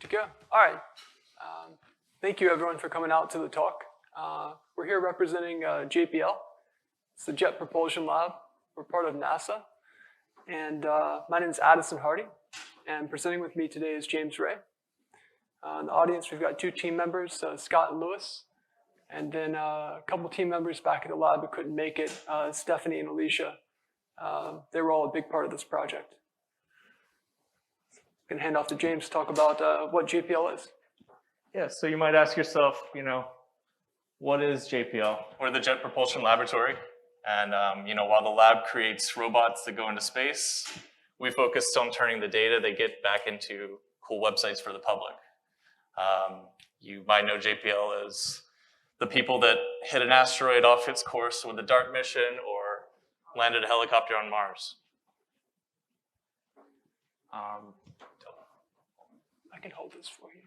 to go. All right. Thank you, everyone, for coming out to the talk. We're here representing JPL. It's the Jet Propulsion Lab. We're part of NASA. And my name is Addison Hardy. And presenting with me today is James Ray. In the audience, we've got two team members, Scott and Lewis. And then a couple team members back at the lab who couldn't make it, Stephanie and Alicia. They were all a big part of this project. I'm going to hand off to James to talk about what JPL is. Yeah, so you might ask yourself, what is JPL? We're the Jet Propulsion Laboratory. And, while the lab creates robots that go into space, we focused on turning the data they get back into cool websites for the public. You might know JPL as the people that hit an asteroid off its course with a DART mission or landed a helicopter on Mars. I can hold this for you.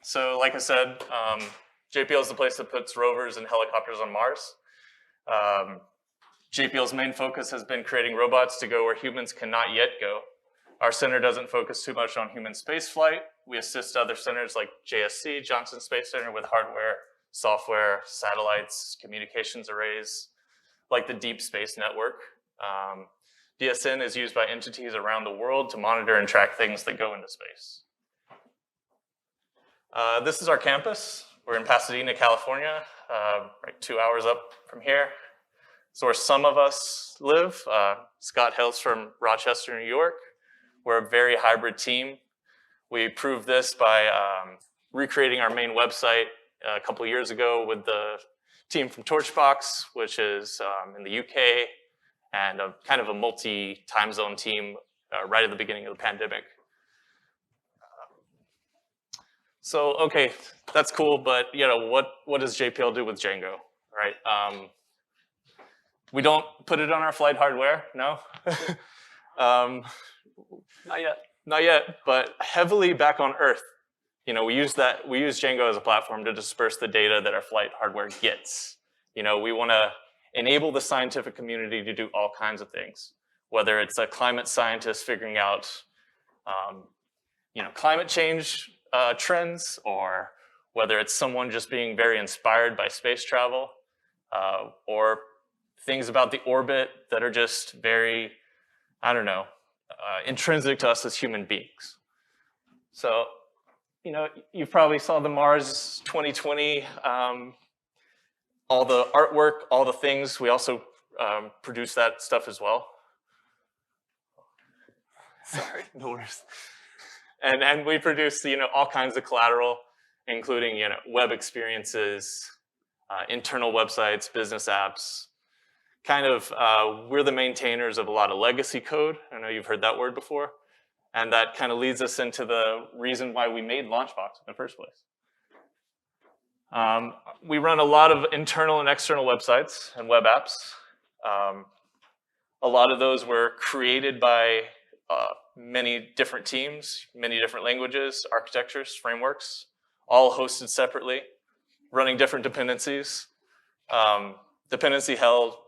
So like I said, JPL is the place that puts rovers and helicopters on Mars. JPL's main focus has been creating robots to go where humans cannot yet go. Our center doesn't focus too much on human spaceflight. We assist other centers like JSC, Johnson Space Center, with hardware, software, satellites, communications arrays, like the Deep Space Network. DSN is used by entities around the world to monitor and track things that go into space. This is our campus. We're in Pasadena, California, right 2 hours up from here. So where some of us live. Scott hails from Rochester, New York. We're a very hybrid team. We proved this by recreating our main website a couple years ago with the team from Torchbox, which is in the UK, and a kind of a multi-time zone team right at the beginning of the pandemic. So, okay, that's cool, but what does JPL do with Django, right? We don't put it on our flight hardware, no. Not yet. Not yet, but heavily back on Earth. We use Django as a platform to disperse the data that our flight hardware gets. We want to enable the scientific community to do all kinds of things, whether it's a climate scientist figuring out, climate change trends, or whether it's someone just being very inspired by space travel, or things about the orbit that are just very, intrinsic to us as human beings. So, you probably saw the Mars 2020, all the artwork, all the things. We also produce that stuff as well. Sorry. No worries. And we produce, all kinds of collateral, including, web experiences, internal websites, business apps. We're the maintainers of a lot of legacy code. I know you've heard that word before. And that kind of leads us into the reason why we made Launchbox in the first place. We run a lot of internal and external websites and web apps. A lot of those were created by many different teams, many different languages, architectures, frameworks, all hosted separately, running different dependencies. Dependency hell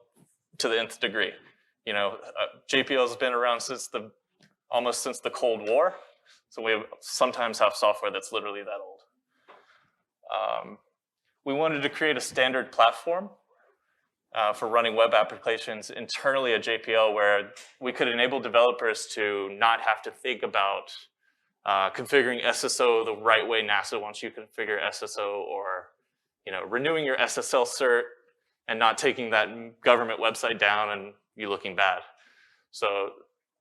to the nth degree. JPL has been around almost since the Cold War, so we sometimes have software that's literally that old. We wanted to create a standard platform for running web applications internally at JPL, where we could enable developers to not have to think about configuring SSO the right way NASA wants you to configure SSO, or renewing your SSL cert and not taking that government website down and you looking bad. So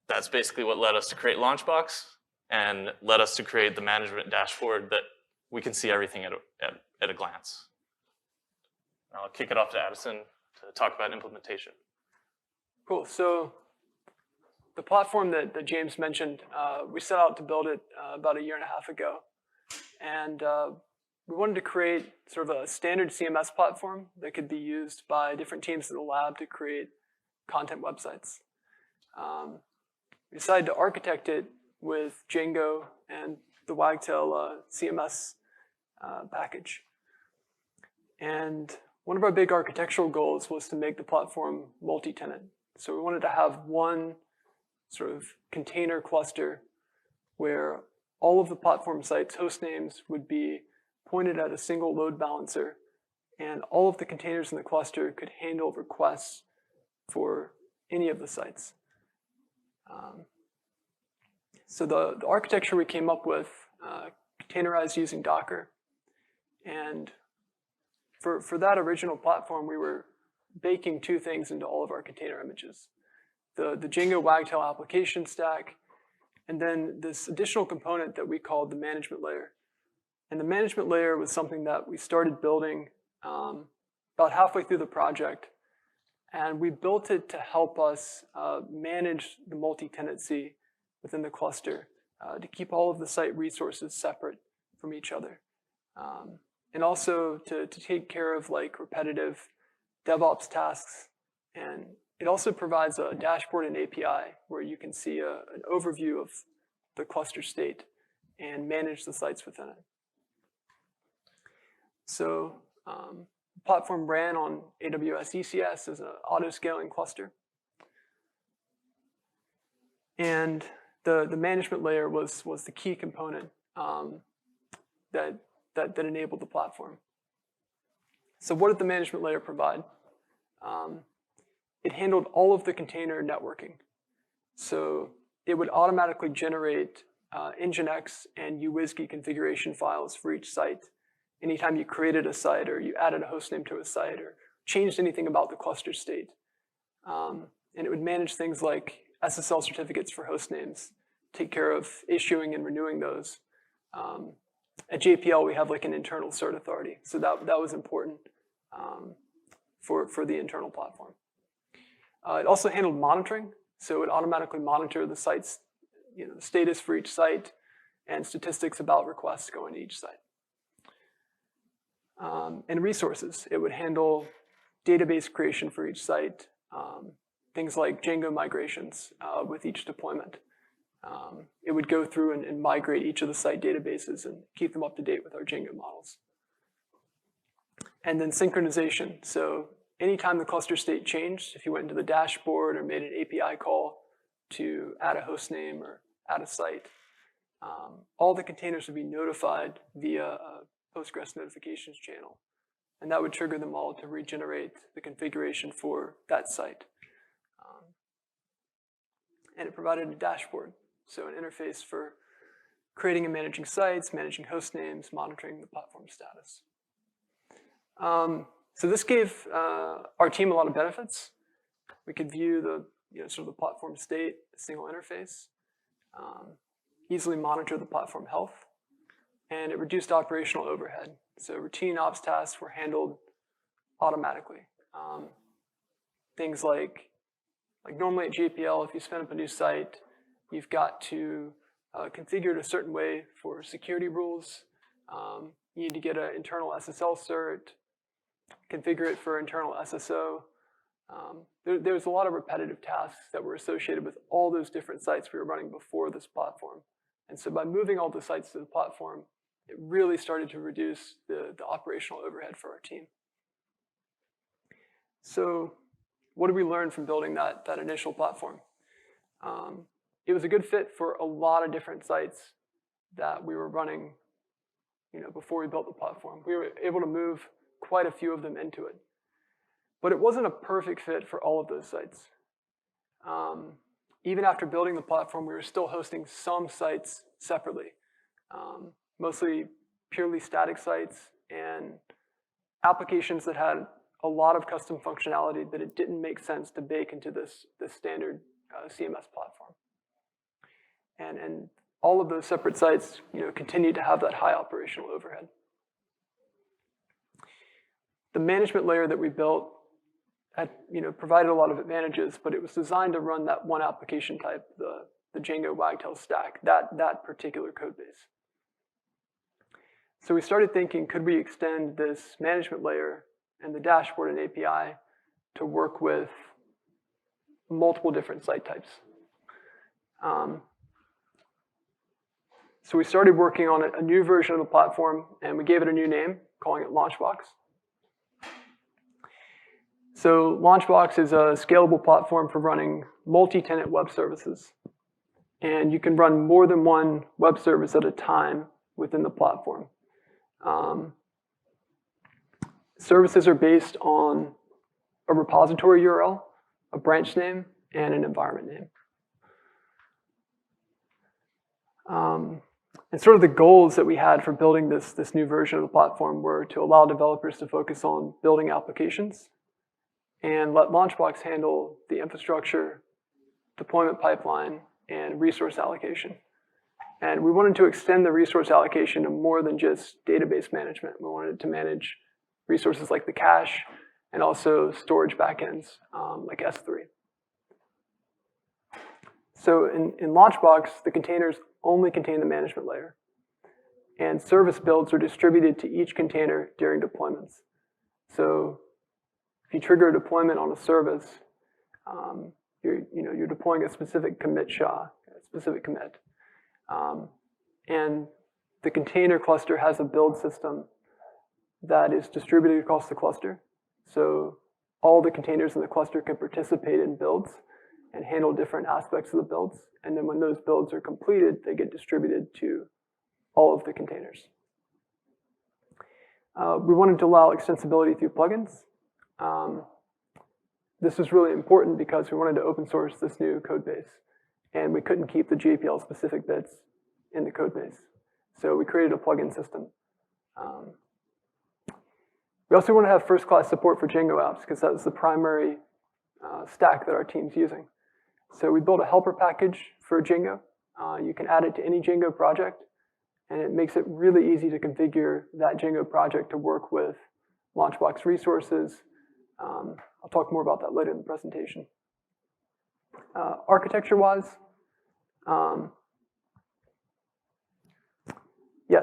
that's basically what led us to create Launchbox and led us to create the management dashboard that we can see everything at a glance. I'll kick it off to Addison to talk about implementation. Cool. So the platform that James mentioned, we set out to build it about 1.5 years ago. And we wanted to create sort of a standard CMS platform that could be used by different teams in the lab to create content websites. We decided to architect it with Django and the Wagtail CMS package. And one of our big architectural goals was to make the platform multi-tenant. So we wanted to have one sort of container cluster where all of the platform sites' host names would be pointed at a single load balancer, and all of the containers in the cluster could handle requests for any of the sites. So the architecture we came up with containerized using Docker. And for that original platform, we were baking two things into all of our container images. The Django Wagtail application stack, and then this additional component that we called the management layer. And the management layer was something that we started building about halfway through the project. And we built it to help us manage the multi-tenancy within the cluster, to keep all of the site resources separate from each other. And also to take care of like repetitive DevOps tasks. And it also provides a dashboard and API where you can see an overview of the cluster state and manage the sites within it. So the platform ran on AWS ECS as an autoscaling cluster. And the management layer was the key component that enabled the platform. So what did the management layer provide? It handled all of the container networking. So it would automatically generate Nginx and UWSGI configuration files for each site anytime you created a site or you added a hostname to a site or changed anything about the cluster state. And it would manage things like SSL certificates for hostnames, take care of issuing and renewing those. At JPL, we have like an internal cert authority, so that was important for the internal platform. It also handled monitoring, so it would automatically monitor the site's, the status for each site and statistics about requests going to each site. And resources, it would handle database creation for each site, things like Django migrations with each deployment. It would go through and migrate each of the site databases and keep them up to date with our Django models. And then synchronization. So anytime the cluster state changed, if you went into the dashboard or made an API call to add a host name or add a site, all the containers would be notified via a Postgres notifications channel. And that would trigger them all to regenerate the configuration for that site. And it provided a dashboard, so an interface for creating and managing sites, managing host names, monitoring the platform status. So this gave our team a lot of benefits. We could view the sort of the platform state, a single interface, easily monitor the platform health, and it reduced operational overhead. So routine ops tasks were handled automatically. Things like normally at JPL, if you spin up a new site, you've got to configure it a certain way for security rules. You need to get an internal SSL cert, configure it for internal SSO. There's a lot of repetitive tasks that were associated with all those different sites we were running before this platform. And so by moving all the sites to the platform, it really started to reduce the operational overhead for our team. So what did we learn from building that initial platform? It was a good fit for a lot of different sites that we were running before we built the platform. We were able to move quite a few of them into it. But it wasn't a perfect fit for all of those sites. Even after building the platform, we were still hosting some sites separately, mostly purely static sites and applications that had a lot of custom functionality that it didn't make sense to bake into this standard CMS platform. And all of those separate sites continued to have that high operational overhead. The management layer that we built had, provided a lot of advantages, but it was designed to run that one application type, the Django Wagtail stack, that particular code base. So we started thinking, could we extend this management layer and the dashboard and API to work with multiple different site types? So we started working on a new version of the platform, and we gave it a new name, calling it Launchbox. So Launchbox is a scalable platform for running multi-tenant web services. and you can run more than one web service at a time within the platform. Services are based on a repository URL, a branch name, and an environment name. And sort of the goals that we had for building this new version of the platform were to allow developers to focus on building applications and let Launchbox handle the infrastructure, deployment pipeline, and resource allocation. And we wanted to extend the resource allocation to more than just database management. We wanted to manage resources like the cache and also storage backends like S3. So in Launchbox, the containers only contain the management layer. And service builds are distributed to each container during deployments. So if you trigger a deployment on a service, you're deploying a specific commit SHA, a specific commit. And the container cluster has a build system that is distributed across the cluster. So all the containers in the cluster can participate in builds and handle different aspects of the builds. And then when those builds are completed, they get distributed to all of the containers. We wanted to allow extensibility through plugins. This was really important because we wanted to open source this new code base. And we couldn't keep the JPL specific bits in the code base. So we created a plugin system. We also want to have first-class support for Django apps because that was the primary stack that our team's using. So we built a helper package for Django. You can add it to any Django project, and it makes it really easy to configure that Django project to work with Launchbox resources. I'll talk more about that later in the presentation. Architecture-wise,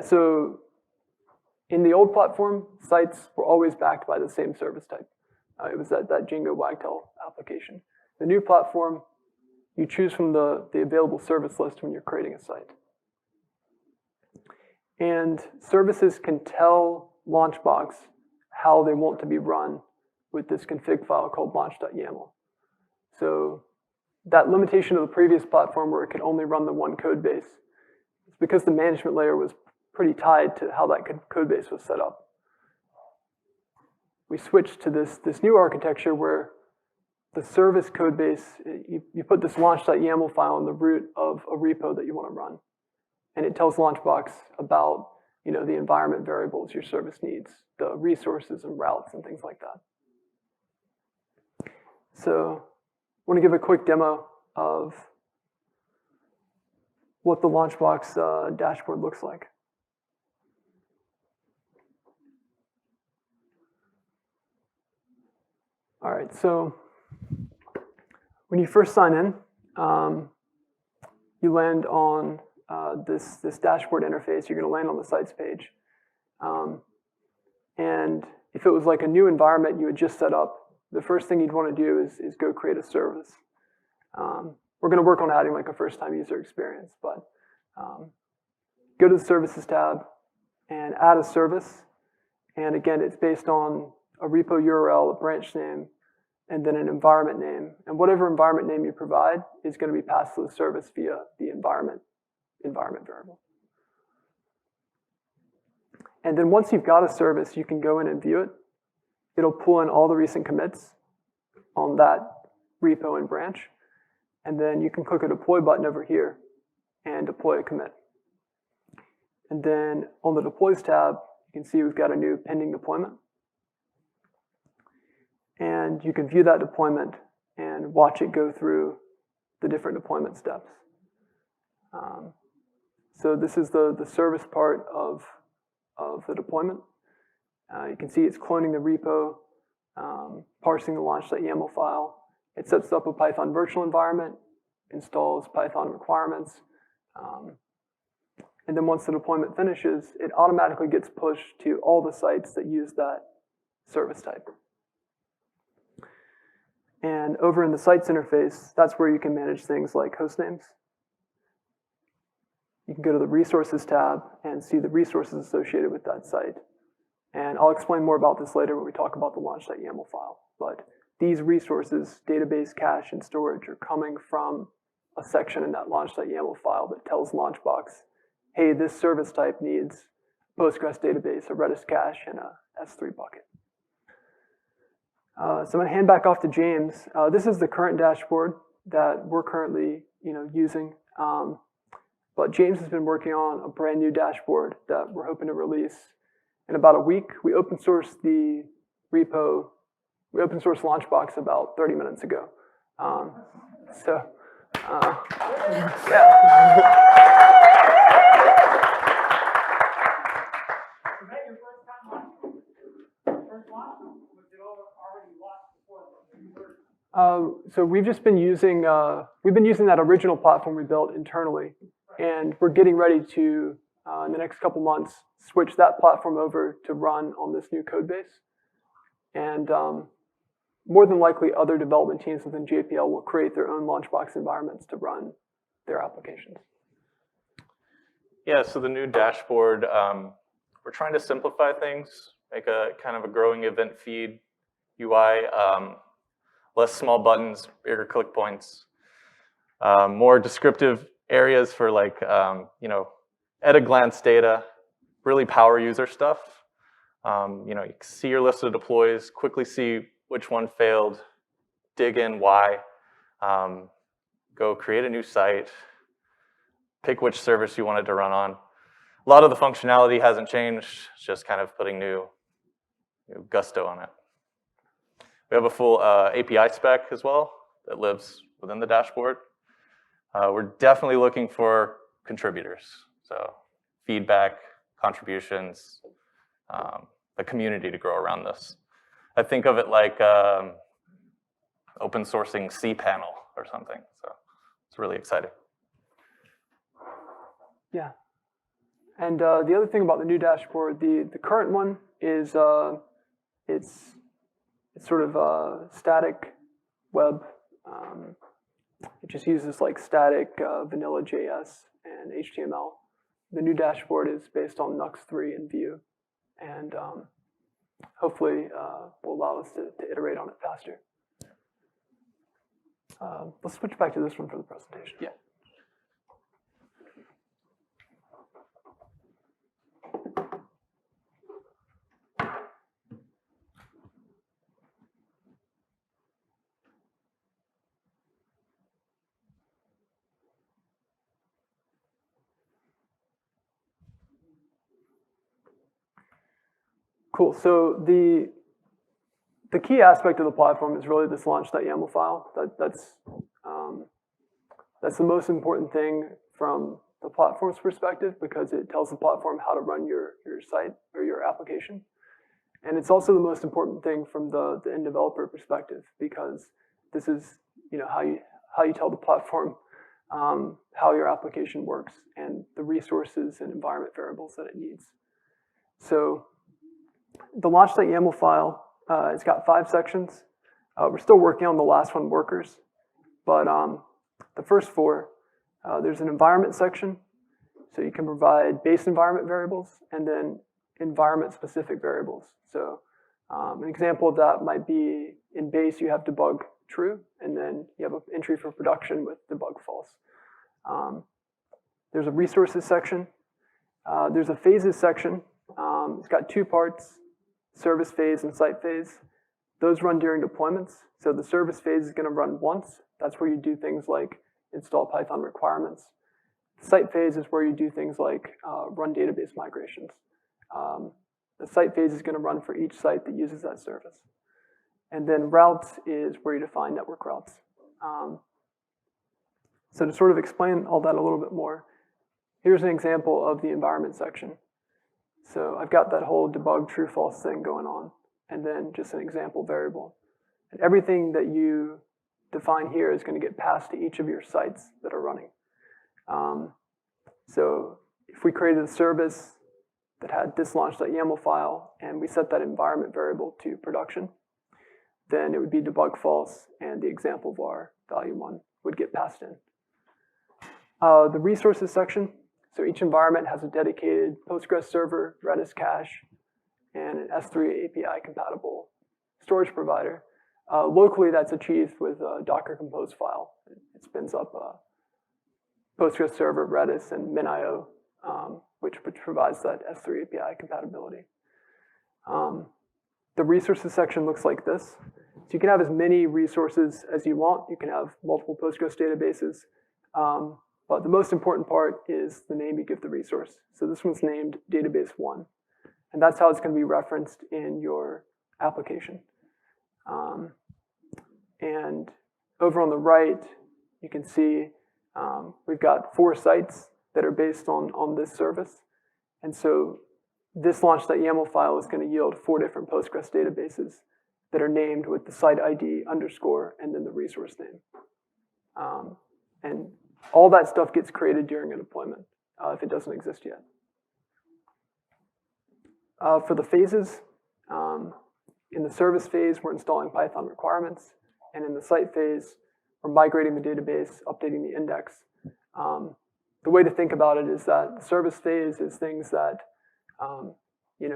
so in the old platform, sites were always backed by the same service type. It was that Django Wagtail application. The new platform, you choose from the available service list when you're creating a site. And services can tell Launchbox how they want to be run with this config file called launch.yaml. So that limitation of the previous platform where it could only run the one code base, it's because the management layer was pretty tied to how that code base was set up. We switched to this new architecture where the service code base, you put this launch.yaml file in the root of a repo that you want to run. And it tells Launchbox about the environment variables your service needs, the resources and routes and things like that. So I want to give a quick demo of what the Launchbox dashboard looks like. All right, so when you first sign in, you land on this dashboard interface. You're going to land on the sites page. And if it was like a new environment you had just set up, the first thing you'd want to do is go create a service. We're going to work on adding like a first-time user experience, but go to the Services tab and add a service. And again, it's based on a repo URL, a branch name, and then an environment name. And whatever environment name you provide is going to be passed to the service via the environment variable. And then once you've got a service, you can go in and view it. It'll pull in all the recent commits on that repo and branch. And then you can click a deploy button over here and deploy a commit. And then on the deploys tab, you can see we've got a new pending deployment. And you can view that deployment and watch it go through the different deployment steps. So this is the service part of the deployment. You can see it's cloning the repo, parsing the launch.yaml file. It sets up a Python virtual environment, installs Python requirements. And then once the deployment finishes, it automatically gets pushed to all the sites that use that service type. And over in the sites interface, that's where you can manage things like host names. You can go to the resources tab and see the resources associated with that site. And I'll explain more about this later when we talk about the launch.yaml file. But these resources, database, cache, and storage, are coming from a section in that launch.yaml file that tells Launchbox, hey, this service type needs Postgres database, a Redis cache, and a S3 bucket. So I'm going to hand back off to James. This is the current dashboard that we're currently using. But James has been working on a brand new dashboard that we're hoping to release in about a week. We open sourced the repo. We open sourced Launchbox about 30 minutes ago. Yeah. So we've just been using that original platform we built internally, and we're getting ready to in the next couple months switch that platform over to run on this new code base. And more than likely, other development teams within JPL will create their own Launchbox environments to run their applications. Yeah, so the new dashboard, we're trying to simplify things, make a kind of a growing event feed UI, less small buttons, bigger click points, more descriptive areas for like, at a glance data, really power user stuff. You can see your list of deploys, quickly see which one failed, dig in why, go create a new site, pick which service you want it to run on. A lot of the functionality hasn't changed, it's just kind of putting new gusto on it. We have a full API spec as well that lives within the dashboard. We're definitely looking for contributors, so feedback, contributions, the community to grow around this. I think of it like open sourcing cPanel or something, so it's really exciting. Yeah, and the other thing about the new dashboard, the current one is it's sort of a static web. It just uses like static vanilla JS and HTML. The new dashboard is based on Nux 3 and Vue, and hopefully will allow us to iterate on it faster. Let's switch back to this one for the presentation. Yeah. Cool. So the key aspect of the platform is really this launch.yaml file. That's the most important thing from the platform's perspective because it tells the platform how to run your site or your application. And it's also the most important thing from the end developer perspective because this is how you tell the platform how your application works and the resources and environment variables that it needs. So the launch.yaml file, it's got 5 sections. We're still working on the last one, workers. But the first 4, there's an environment section. So you can provide base environment variables and then environment-specific variables. So an example of that might be in base, you have debug true, and then you have an entry for production with debug false. There's a resources section. There's a phases section. It's got 2 parts, service phase and site phase. Those run during deployments. So the service phase is going to run once. That's where you do things like install Python requirements. The site phase is where you do things like run database migrations. The site phase is going to run for each site that uses that service. And then routes is where you define network routes. So to sort of explain all that a little bit more, here's an example of the environment section. So I've got that whole debug true false thing going on, and then just an example variable. And everything that you define here is going to get passed to each of your sites that are running. So if we created a service that had this launch.yaml file and we set that environment variable to production, then it would be debug false and the example var value 1 would get passed in. The resources section, so each environment has a dedicated Postgres server, Redis cache, and an S3 API compatible storage provider. Locally, that's achieved with a Docker Compose file. It spins up Postgres server, Redis, and MinIO, which provides that S3 API compatibility. The resources section looks like this. So you can have as many resources as you want. You can have multiple Postgres databases. But the most important part is the name you give the resource. So this one's named database 1. And that's how it's going to be referenced in your application. And over on the right, you can see we've got 4 sites that are based on this service. And so this launch.yaml file is going to yield 4 different Postgres databases that are named with the site ID underscore and then the resource name. And all that stuff gets created during a deployment if it doesn't exist yet. For the phases, in the service phase, we're installing Python requirements. And in the site phase, we're migrating the database, updating the index. The way to think about it is that the service phase is things that you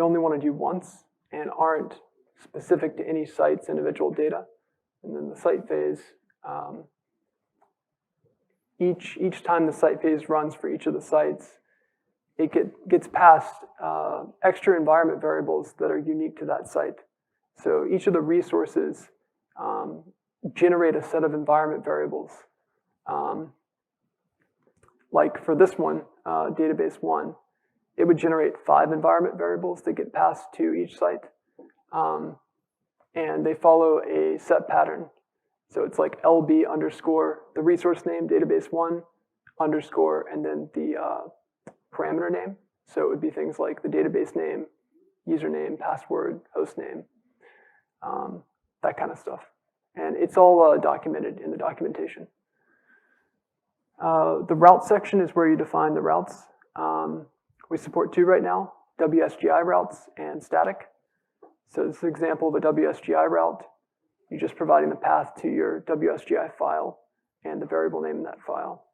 only want to do once and aren't specific to any site's individual data. And then the site phase, each time the site phase runs for each of the sites, it gets passed extra environment variables that are unique to that site. So each of the resources generate a set of environment variables. Like for this one, database 1, it would generate 5 environment variables that get passed to each site. And they follow a set pattern. So it's like LB underscore, the resource name, database 1, underscore, and then the parameter name. So it would be things like the database name, username, password, host name, that kind of stuff. And it's all documented in the documentation. The route section is where you define the routes. We support 2 right now, WSGI routes and static. So this is an example of a WSGI route. You're just providing the path to your WSGI file and the variable name in that file.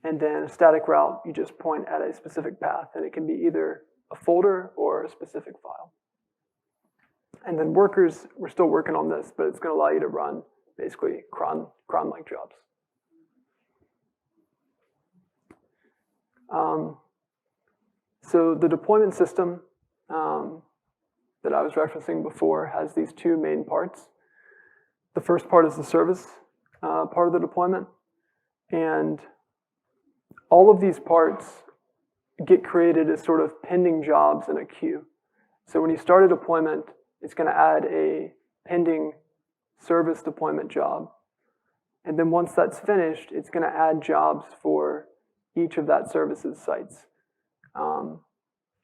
And then a static route, you just point at a specific path, and it can be either a folder or a specific file. And then workers, we're still working on this, but it's going to allow you to run basically cron-like jobs. So the deployment system that I was referencing before has these 2 main parts. The first part is the service part of the deployment. And all of these parts get created as sort of pending jobs in a queue. So when you start a deployment, it's going to add a pending service deployment job. And then once that's finished, it's going to add jobs for each of that service's sites.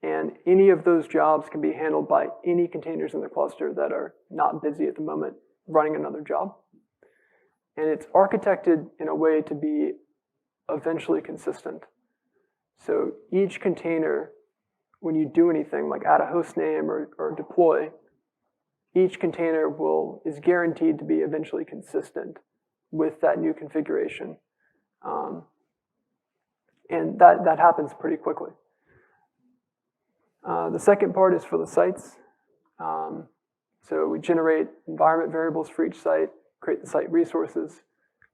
And any of those jobs can be handled by any containers in the cluster that are not busy at the moment running another job. And it's architected in a way to be eventually consistent. So each container, when you do anything like add a host name or deploy, each container is guaranteed to be eventually consistent with that new configuration. And that happens pretty quickly. The second part is for the sites. So we generate environment variables for each site, create the site resources.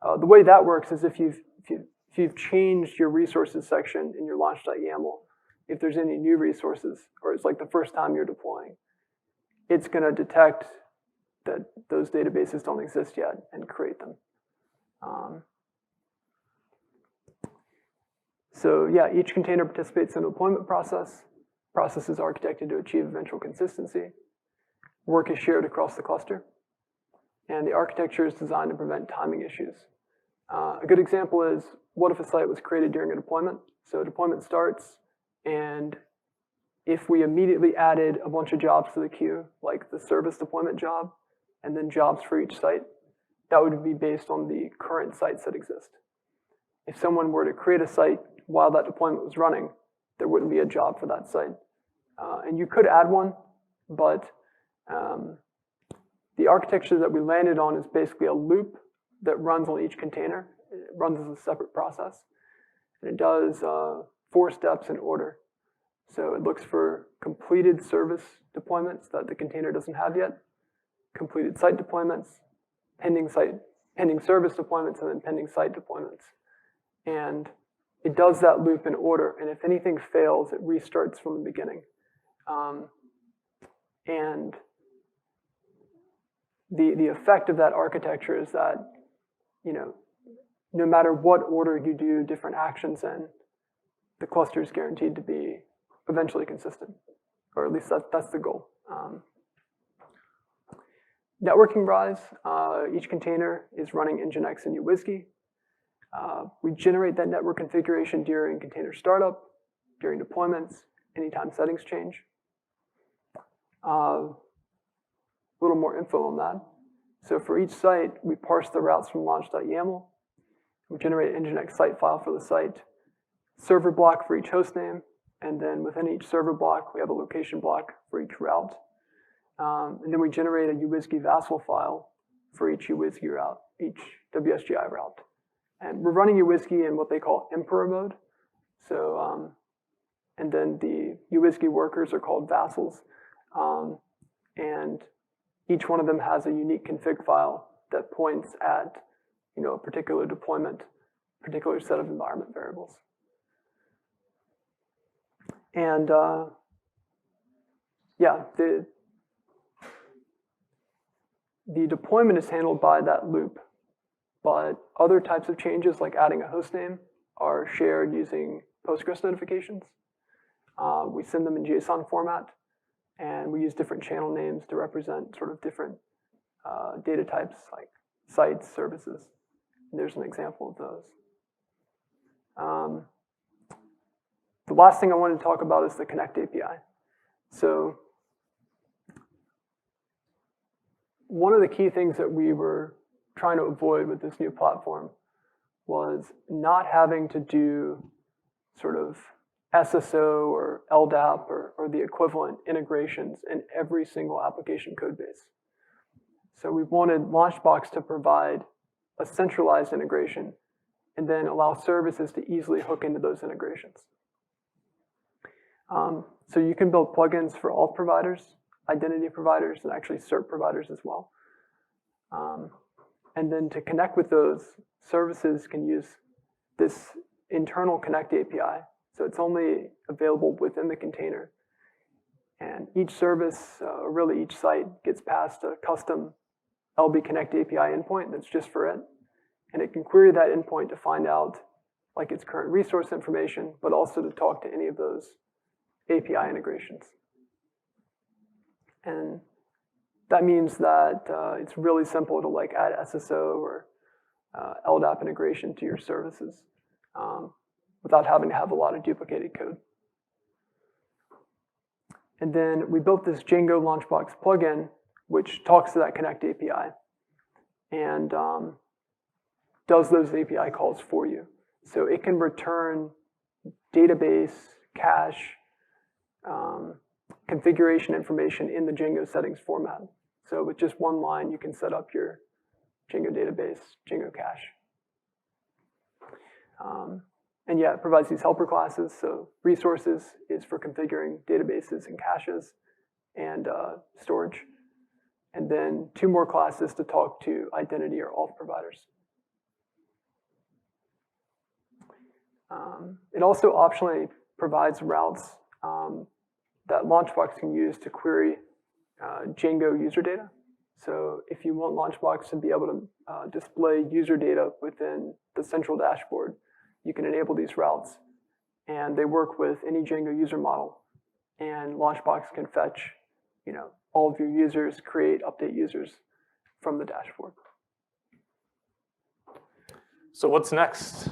The way that works is if you've changed your resources section in your launch.yaml, if there's any new resources, or it's like the first time you're deploying, it's going to detect that those databases don't exist yet and create them. So yeah, each container participates in the deployment process. Process is architected to achieve eventual consistency. Work is shared across the cluster. And the architecture is designed to prevent timing issues. A good example is, what if a site was created during a deployment? So a deployment starts, and if we immediately added a bunch of jobs to the queue, like the service deployment job, and then jobs for each site, that would be based on the current sites that exist. If someone were to create a site while that deployment was running, there wouldn't be a job for that site. And you could add one, but the architecture that we landed on is basically a loop that runs on each container. It runs as a separate process. And it does 4 steps in order. So it looks for completed service deployments that the container doesn't have yet, completed site deployments, pending site pending service deployments, and then pending site deployments. And it does that loop in order, and if anything fails, it restarts from the beginning. And the effect of that architecture is that, no matter what order you do different actions in, the cluster is guaranteed to be eventually consistent, or at least that's the goal. Networking rise, each container is running Nginx and uWSGI. We generate that network configuration during container startup, during deployments, anytime settings change. A little more info on that. So for each site, we parse the routes from launch.yaml. We generate an Nginx site file for the site, server block for each hostname, and then within each server block, we have a location block for each route. And then we generate a uWSGI Vassal file for each uWSGI route, each WSGI route. And we're running uWSGI in what they call Emperor mode. So, and then the uWSGI workers are called vassals. And each one of them has a unique config file that points at, a particular deployment, particular set of environment variables. And yeah, the deployment is handled by that loop, but other types of changes like adding a hostname are shared using Postgres notifications. We send them in JSON format, and we use different channel names to represent sort of different data types like sites, services. And there's an example of those. The last thing I wanted to talk about is the Connect API. So one of the key things that we were trying to avoid with this new platform was not having to do sort of SSO or LDAP or the equivalent integrations in every single application code base. So we wanted Launchbox to provide a centralized integration and then allow services to easily hook into those integrations. So you can build plugins for auth providers, identity providers, and actually cert providers as well. And then to connect with those, services can use this internal Connect API. So it's only available within the container. And each service, or really each site, gets passed a custom LB Connect API endpoint that's just for it. And it can query that endpoint to find out like its current resource information, but also to talk to any of those API integrations. And that means that it's really simple to like add SSO or LDAP integration to your services without having to have a lot of duplicated code. And then we built this Django Launchbox plugin, which talks to that Connect API and does those API calls for you. So it can return database, cache, configuration information in the Django settings format. So with just one line, you can set up your Django database, Django cache. And yeah, it provides these helper classes. So resources is for configuring databases and caches and storage. And then 2 more classes to talk to identity or auth providers. It also optionally provides routes that Launchbox can use to query Django user data. So if you want Launchbox to be able to display user data within the central dashboard, you can enable these routes. And they work with any Django user model. And Launchbox can fetch, all of your users, create, update users from the dashboard. So what's next?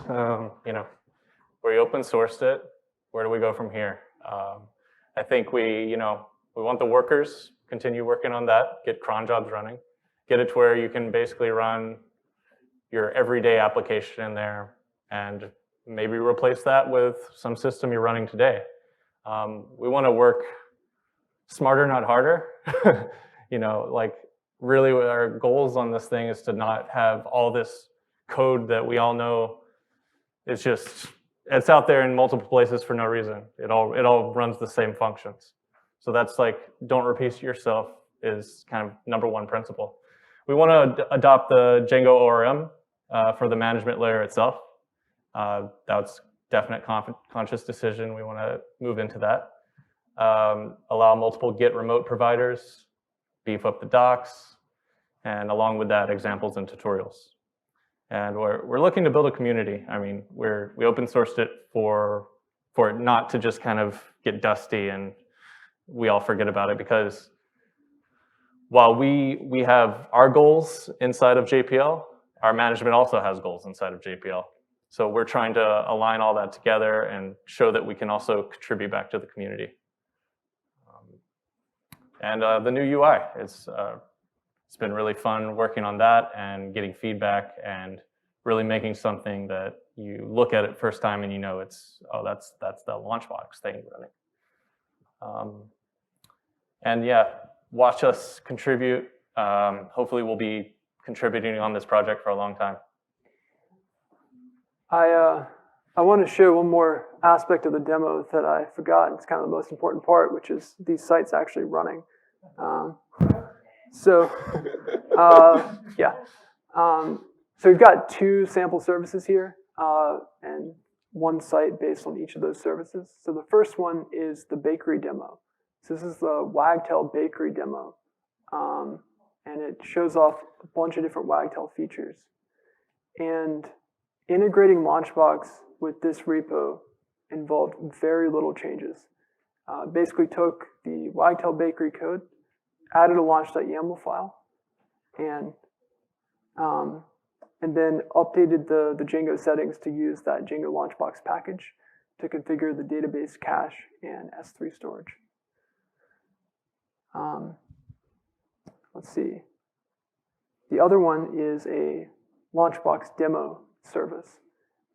We open sourced it. Where do we go from here? I think we want the workers, continue working on that, get cron jobs running, get it to where you can basically run your everyday application in there and maybe replace that with some system you're running today. We want to work smarter, not harder. Really our goals on this thing is to not have all this code that we all know is just, it's out there in multiple places for no reason. It all runs the same functions. So that's like, don't repeat yourself is kind of #1 principle. we want to adopt the Django ORM for the management layer itself. That's definite conscious decision. We want to move into that. Allow multiple Git remote providers, beef up the docs, and along with that, examples and tutorials. And we're looking to build a community. I mean, we open sourced it for it not to just kind of get dusty and we all forget about it, because while we have our goals inside of JPL, our management also has goals inside of JPL. So we're trying to align all that together and show that we can also contribute back to the community. And the new UI, it's been really fun working on that and getting feedback and really making something that you look at it first time and you know it's, oh, that's the Launchbox thing running. And yeah, watch us contribute. Hopefully we'll be contributing on this project for a long time. I want to show one more aspect of the demo that I forgot. It's kind of the most important part, which is these sites actually running. So we've got 2 sample services here and 1 site based on each of those services. So the first one is the bakery demo. So this is the Wagtail bakery demo. And it shows off a bunch of different Wagtail features. And integrating Launchbox with this repo involved very little changes. Basically took the Wagtail bakery code, added a launch.yaml file, and then updated the Django settings to use that Django Launchbox package to configure the database cache and S3 storage. Let's see. The other one is a Launchbox demo service.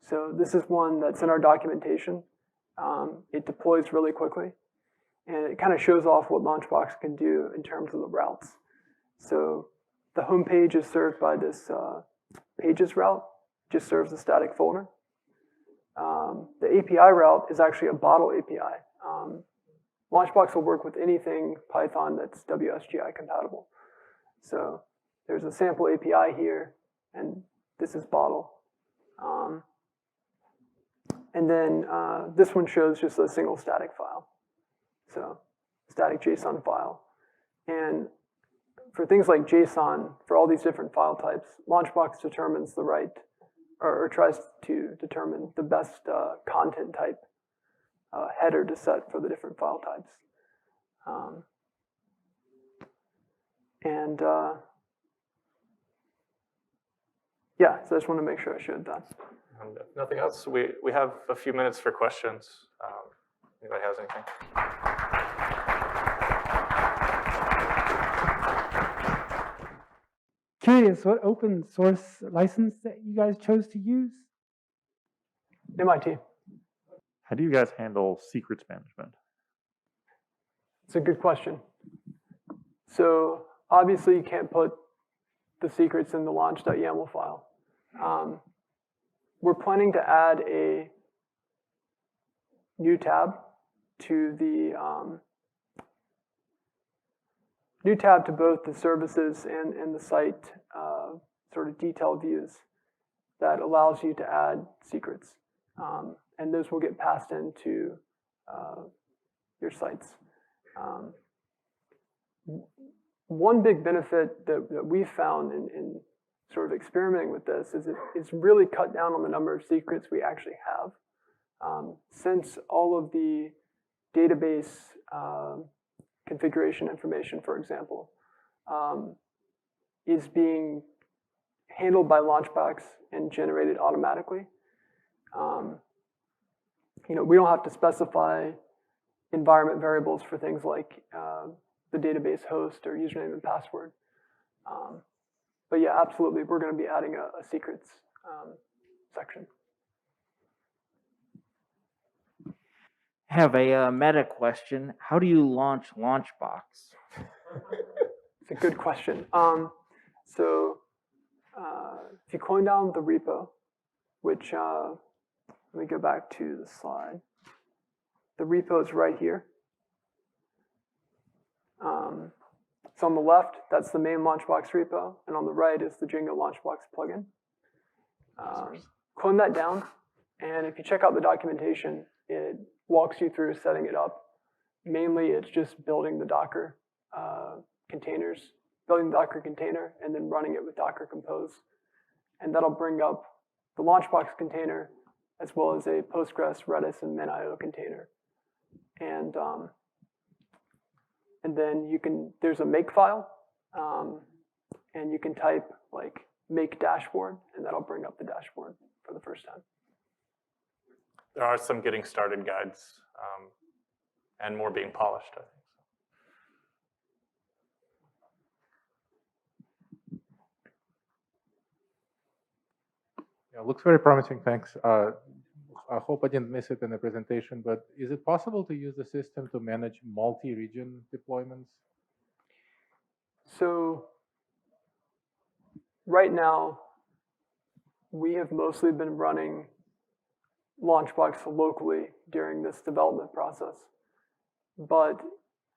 So this is one that's in our documentation. It deploys really quickly, and it kind of shows off what Launchbox can do in terms of the routes. So the home page is served by this pages route, just serves a static folder. The API route is actually a bottle API. Launchbox will work with anything Python that's WSGI compatible. So there's a sample API here, and this is bottle. And then this one shows just a single static file. So static JSON file. And for things like JSON, for all these different file types, Launchbox determines the right, or tries to determine the best content type header to set for the different file types. Yeah, so I just want to make sure I showed that. And if nothing else, we have a few minutes for questions. Anybody has anything? Curious, what open source license that you guys chose to use? MIT. How do you guys handle secrets management? It's a good question. So obviously you can't put the secrets in the launch.yaml file. We're planning to add a new tab to the both the services and the site sort of detailed views that allows you to add secrets. And those will get passed into your sites. One big benefit that we've found in sort of experimenting with this is it's really cut down on the number of secrets we actually have. Since all of the database configuration information, for example, is being handled by Launchbox and generated automatically, we don't have to specify environment variables for things like the database host or username and password. But yeah, absolutely, we're going to be adding a secrets section. I have a meta question. How do you launch Launchbox? It's a good question. So if you clone down the repo, which, let me go back to the slide. The repo is right here. So on the left, that's the main Launchbox repo, and on the right is the Django Launchbox plugin. Clone that down, and if you check out the documentation, it walks you through setting it up. Mainly, it's just building the Docker containers, building the Docker container, and then running it with Docker Compose. And that'll bring up the Launchbox container, as well as a Postgres, Redis, and MinIO container. And then there's a make file, and you can type like make dashboard, and that'll bring up the dashboard for the first time. There are some getting started guides and more being polished, I think. Yeah, looks very promising, thanks. I hope I didn't miss it in the presentation, but is it possible to use the system to manage multi-region deployments? So right now, we have mostly been running Launchbox locally during this development process, but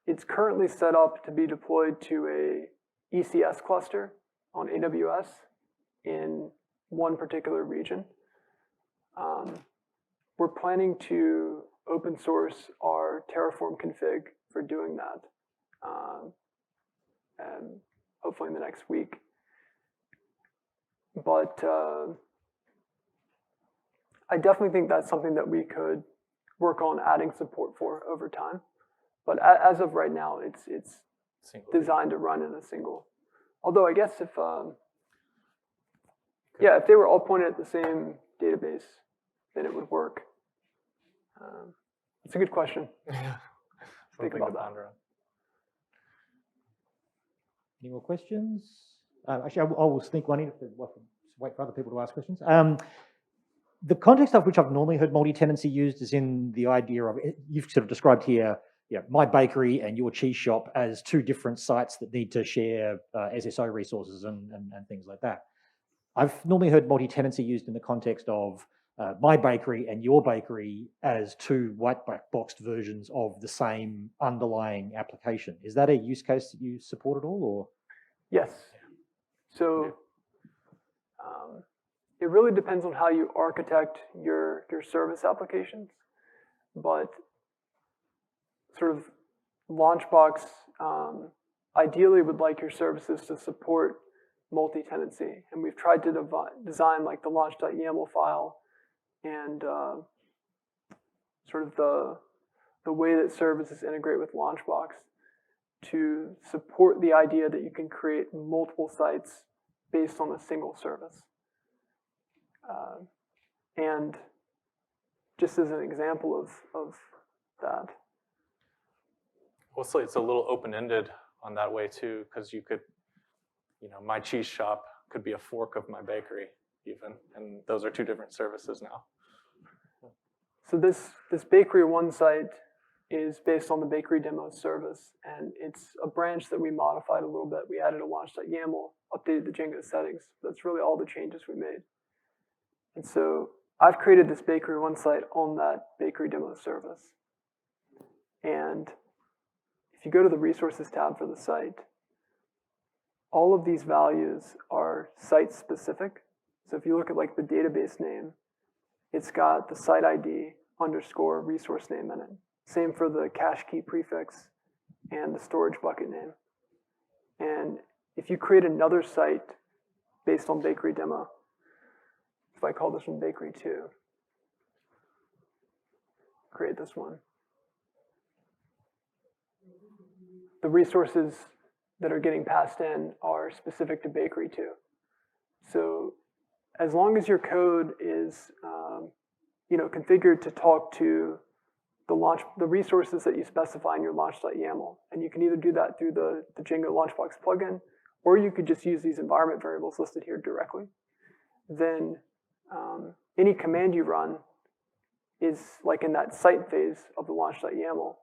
it's currently set up to be deployed to a ECS cluster on AWS in one particular region. We're planning to open source our Terraform config for doing that, and hopefully in the next week. But I definitely think that's something that we could work on adding support for over time. But as of right now, it's designed to run in a single. Although I guess if they were all pointed at the same database, then it would work. It's a good question. Yeah. Think about that. Any more questions? Actually, I will sneak one in. Wait for other people to ask questions. The context of which I've normally heard multi-tenancy used is in the idea of, you've sort of described here, my bakery and your cheese shop as two different sites that need to share SSO resources and things like that. I've normally heard multi-tenancy used in the context of my bakery and your bakery as two white boxed versions of the same underlying application. Is that a use case that you support at all, or? Yes. So it really depends on how you architect your service applications, but sort of Launchbox ideally would like your services to support multi-tenancy, and we've tried to design like the launch.yaml file and sort of the way that services integrate with Launchbox to support the idea that you can create multiple sites based on a single service. And just as an example of that. Also, it's a little open-ended on that way too, because you could, my cheese shop could be a fork of my bakery even, and those are two different services now. So this Bakery 1 site is based on the Bakery Demo service, and it's a branch that we modified a little bit. We added a launch.yaml, updated the Django settings. That's really all the changes we made. And so I've created this Bakery 1 site on that Bakery Demo service. And if you go to the Resources tab for the site, all of these values are site-specific. So if you look at like the database name, it's got the site ID _ resource name in it. Same for the cache key prefix and the storage bucket name. And if you create another site based on Bakery Demo, if I call this one Bakery 2, create this one. The resources that are getting passed in are specific to Bakery 2. So as long as your code is configured to talk to the resources that you specify in your launch.yaml, and you can either do that through the Django Launchbox plugin, or you could just use these environment variables listed here directly, then any command you run is like in that site phase of the launch.yaml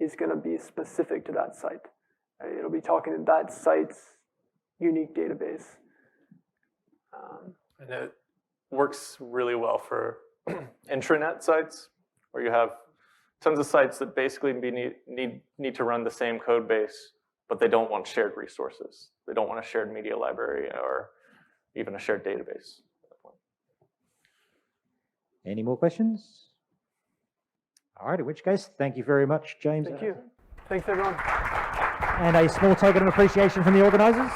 is going to be specific to that site. It'll be talking to that site's unique database. And it works really well for intranet sites, where you have tons of sites that basically need to run the same code base but they don't want shared resources. They don't want a shared media library or even a shared database. Any more questions? All right, in which case, thank you very much, James. Thank you. Thanks, everyone. And a small token of appreciation from the organizers.